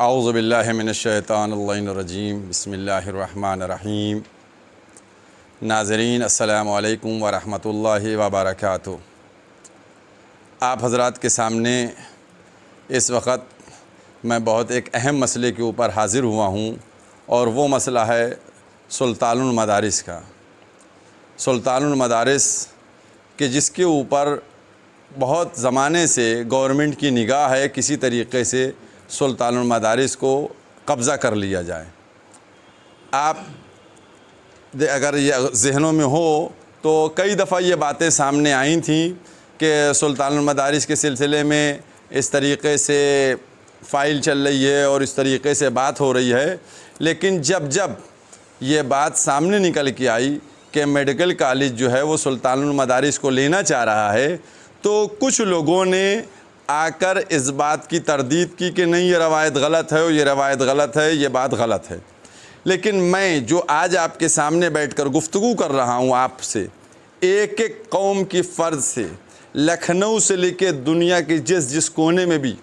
औज़ु बिल्लाहि मिनश्शैतानिर्रजीम बिस्मिल्लाहिर्रहमानिर्रहीम। नाज़रीन अस्सलामु अलैकुम व रहमतुल्लाहि व बरकातुहू। आप हज़रात के सामने इस वक्त मैं बहुत एक अहम मसले के ऊपर हाज़िर हुआ हूँ और वो मसला है सुल्तानुल मदारिस का। सुल्तानुल मदारिस कि जिसके ऊपर बहुत ज़माने से गवर्नमेंट की निगाह है किसी तरीक़े से सुल्तानुल मदारिस को कब्ज़ा कर लिया जाए। आप अगर ये ज़हनों में हो तो कई दफ़ा ये बातें सामने आई थी कि सुल्तानुल मदारिस के सिलसिले में इस तरीक़े से फ़ाइल चल रही है और इस तरीक़े से बात हो रही है, लेकिन जब जब ये बात सामने निकल के आई कि मेडिकल कॉलेज जो है वो सुल्तानुल मदारिस को लेना चाह रहा है, तो कुछ लोगों ने आकर इस बात की तरदीद की कि नहीं, ये रवायत गलत है और ये रवायत गलत है, ये बात गलत है। लेकिन मैं जो आज आपके सामने बैठकर गुफ्तगू कर रहा हूँ आपसे, एक एक कौम की फ़र्द से, लखनऊ से लेकर दुनिया के जिस जिस कोने में भी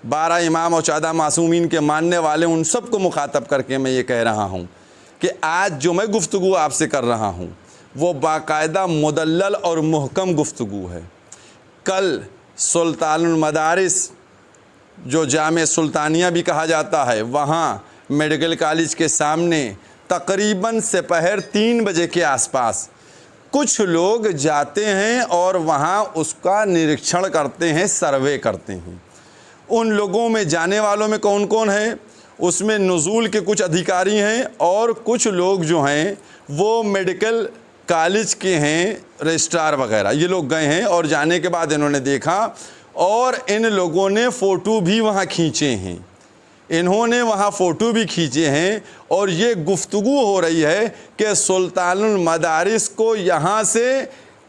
12 इमाम और 14 मासूमीन के मानने वाले, उन सब को मुखातब करके मैं ये कह रहा हूँ कि आज जो मैं गुफ्तगू आपसे कर रहा हूँ वो बाकायदा मुदल्लल और मुहकम गुफ्तगू है। कल सुल्तानुल मदारिस जो जामे सुल्तानिया भी कहा जाता है, वहाँ मेडिकल कॉलेज के सामने तकरीबन दोपहर 3 बजे के आसपास कुछ लोग जाते हैं और वहाँ उसका निरीक्षण करते हैं, सर्वे करते हैं। उन लोगों में जाने वालों में कौन कौन है? उसमें नुज़ूल के कुछ अधिकारी हैं और कुछ लोग जो हैं वो मेडिकल कॉलेज के हैं, रजिस्ट्रार वगैरह, ये लोग गए हैं और जाने के बाद इन्होंने देखा और इन लोगों ने फ़ोटो भी वहाँ खींचे हैं, इन्होंने वहाँ फ़ोटो भी खींचे हैं और ये गुफ्तगू हो रही है कि सुल्तानुल मदारिस को यहाँ से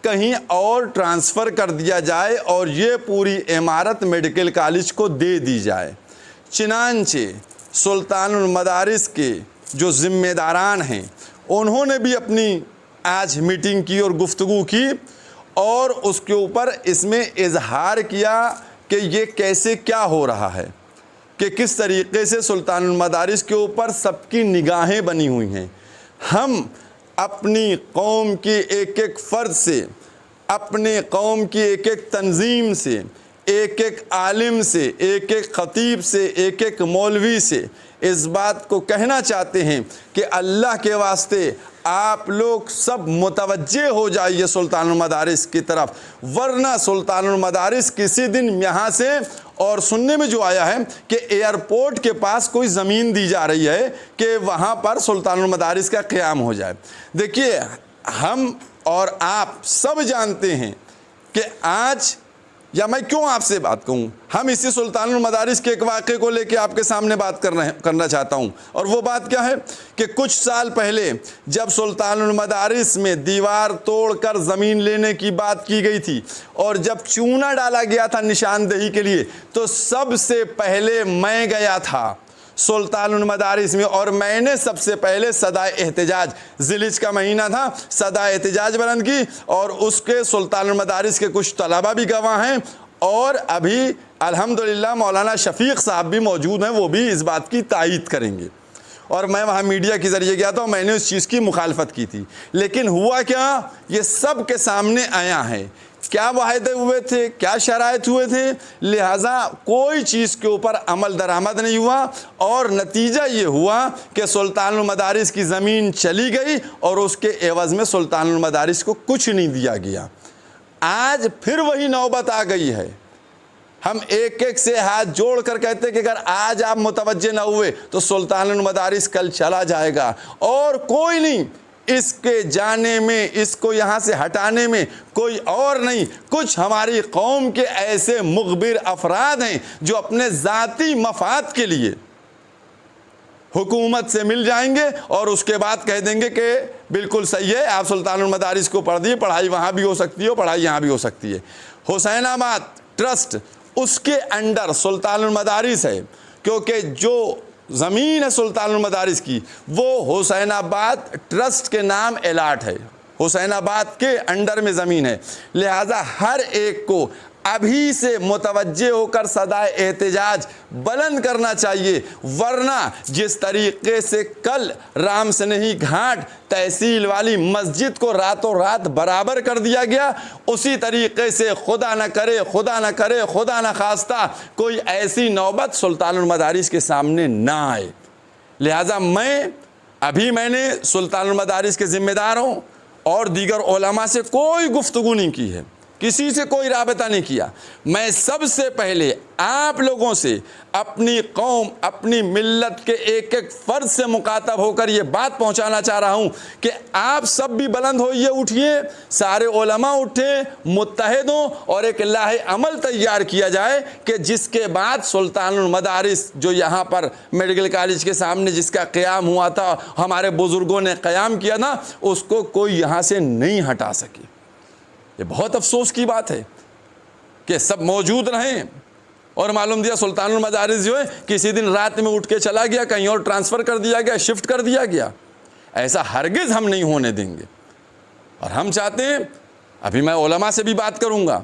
कहीं और ट्रांसफ़र कर दिया जाए और ये पूरी इमारत मेडिकल कॉलेज को दे दी जाए। चनांचे सुल्तानुल मदारिस के जो ज़िम्मेदारान हैं उन्होंने भी अपनी आज मीटिंग की और गुफ्तगू की और उसके ऊपर इसमें इजहार किया कि ये कैसे क्या हो रहा है, कि किस तरीक़े से सुल्तानुल मदारिस के ऊपर सबकी निगाहें बनी हुई हैं। हम अपनी कौम की एक एक फ़र्द से, अपने कौम की एक एक तंजीम से, एक एक आलिम से, एक एक ख़तीब से, एक एक मौलवी से इस बात को कहना चाहते हैं कि अल्लाह के वास्ते आप लोग सब मुतवज्जे हो जाइए सुल्तानुल मदारिस की तरफ, वरना सुल्तानुल मदारिस किसी दिन यहाँ से, और सुनने में जो आया है कि एयरपोर्ट के पास कोई ज़मीन दी जा रही है कि वहाँ पर सुल्तानुल मदारिस का क़याम हो जाए। देखिए, हम और आप सब जानते हैं कि आज, या मैं क्यों आपसे बात कहूँ, हम इसी सुल्तानुल मदारिस के एक वाक़े को लेके आपके सामने बात करना चाहता हूँ। और वो बात क्या है कि कुछ साल पहले जब सुल्तानुल मदारिस में दीवार तोड़कर ज़मीन लेने की बात की गई थी और जब चूना डाला गया था निशानदेही के लिए, तो सबसे पहले मैं गया था सुल्तानुल मदारिस में और मैंने सबसे पहले सदाए एहतिजाज, ज़िलहिज का महीना था, सदाए एहतिजाज बुलंद की और उसके सुल्तानुल मदारिस के कुछ तलबा भी गवाह हैं और अभी अल्हम्दुलिल्लाह मौलाना शफ़ीक़ साहब भी मौजूद हैं, वो भी इस बात की तायीद करेंगे। और मैं वहाँ मीडिया के ज़रिए गया था और मैंने उस चीज़ की मुखालफत की थी, लेकिन हुआ क्या, ये सब के सामने आया है। क्या वायदे हुए थे, क्या शराइत हुए थे, लिहाजा कोई चीज़ के ऊपर अमल दरामद नहीं हुआ और नतीजा ये हुआ कि सुल्तानुल मदारिस की ज़मीन चली गई और उसके एवज़ में सुल्तानुल मदारिस को कुछ नहीं दिया गया। आज फिर वही नौबत आ गई है। हम एक एक से हाथ जोड़ कर कहते हैं कि अगर आज आप मुतवज्जे न हुए तो सुल्तानुल मदारिस कल चला जाएगा और कोई नहीं, इसके जाने में, इसको यहाँ से हटाने में कोई और नहीं, कुछ हमारी कौम के ऐसे मुखबिर अफराद हैं जो अपने ज़ाती मफाद के लिए हुकूमत से मिल जाएंगे और उसके बाद कह देंगे कि बिल्कुल सही है, आप सुल्तानुल मदारिस को पढ़ दिए, पढ़ाई वहाँ भी हो सकती है, पढ़ाई यहाँ भी हो सकती है। हुसैनाबाद ट्रस्ट, उसके अंडर सुल्तानुल मदारिस है, क्योंकि जो ज़मीन है सुल्तानुल मदारिस की वो हुसैनाबाद ट्रस्ट के नाम अलाट है, हुसैनाबाद के अंडर में ज़मीन है। लिहाजा हर एक को अभी से मुतवज्जे होकर सदा एहतजाज बुलंद करना चाहिए, वरना जिस तरीके से कल राम स्नेही घाट तहसील वाली मस्जिद को रातों रात बराबर कर दिया गया, उसी तरीके से खुदा न करे खुदा न करे खुदा न खास्ता कोई ऐसी नौबत सुल्तानुल मदारिस के सामने ना आए। लिहाजा मैंने सुल्तानुल मदारिस के ज़िम्मेदार हूँ और दीगर उलमा से कोई गुफ्तगू नहीं की है, किसी से कोई राबता नहीं किया। मैं सबसे पहले आप लोगों से अपनी कौम अपनी मिल्लत के एक एक फ़र्द से मुखातब होकर ये बात पहुंचाना चाह रहा हूं कि आप सब भी बुलंद होइए, उठिए, सारे उलमा उठे, मुत्तहिद हों और एक लाहे अमल तैयार किया जाए कि जिसके बाद सुल्तानुल मदारिस जो यहाँ पर मेडिकल कॉलेज के सामने जिसका क़याम हुआ था, हमारे बुज़ुर्गों ने क़याम किया था, उसको कोई यहाँ से नहीं हटा सके। ये बहुत अफसोस की बात है कि सब मौजूद रहें और मालूम दिया सुल्तानुल मदारिस जो है किसी दिन रात में उठ के चला गया, कहीं और ट्रांसफ़र कर दिया गया, शिफ्ट कर दिया गया। ऐसा हरगिज़ हम नहीं होने देंगे और हम चाहते हैं, अभी मैं उलमा से भी बात करूंगा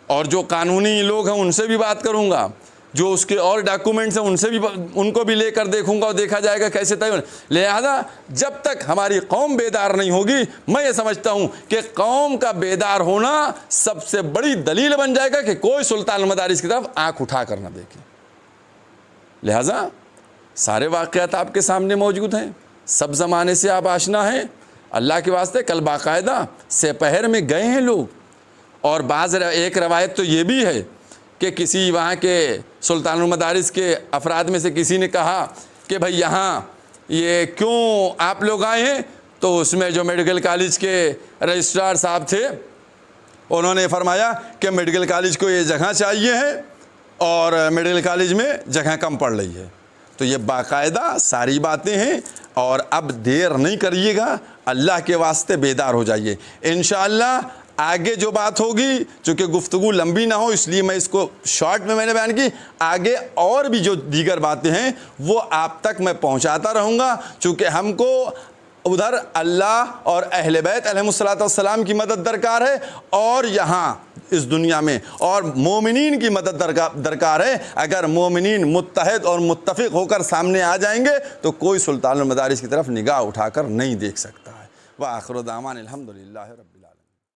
और जो कानूनी लोग हैं उनसे भी बात करूंगा, जो उसके और डॉक्यूमेंट्स हैं उनसे भी उनको भी लेकर देखूंगा और देखा जाएगा कैसे तय होने। लिहाजा जब तक हमारी कौम बेदार नहीं होगी, मैं ये समझता हूँ कि कौम का बेदार होना सबसे बड़ी दलील बन जाएगा कि कोई सुल्तानुल मदारिस की तरफ आँख उठा कर न देखे। लिहाजा सारे वाक़यात आपके सामने मौजूद हैं, सब ज़माने से आप आशना हैं। अल्लाह के वास्ते कल बाकायदा सेपहर में गए हैं लोग, और एक रवायत तो ये भी है कि किसी वहाँ के सुल्तानुल मदारिस के अफराद में से किसी ने कहा कि भाई यहाँ ये क्यों आप लोग आए हैं, तो उसमें जो मेडिकल कॉलेज के रजिस्ट्रार साहब थे उन्होंने फरमाया कि मेडिकल कॉलेज को ये जगह चाहिए है और मेडिकल कॉलेज में जगह कम पड़ रही है। तो ये बाकायदा सारी बातें हैं और अब देर नहीं करिएगा, अल्लाह के वास्ते बेदार हो जाइए। इंशाअल्लाह आगे जो बात होगी, चूँकि गुफ्तगू लंबी ना हो इसलिए मैं इसको शॉर्ट में मैंने बयान की, आगे और भी जो दीगर बातें हैं वो आप तक मैं पहुंचाता रहूँगा। चूँकि हमको उधर अल्लाह और अहले बैत अलैहिमुस्सलातु वस्सलाम की मदद दरकार है और यहाँ इस दुनिया में और मोमिनीन की मदद दरकार है। अगर मोमिनीन मुत्तहिद और मुत्तफ़िक़ होकर सामने आ जाएंगे तो कोई सुल्तानुल मदारिस की तरफ निगाह उठाकर नहीं देख सकता है। व आखिर दामान अल्हम्दुलिल्लाह।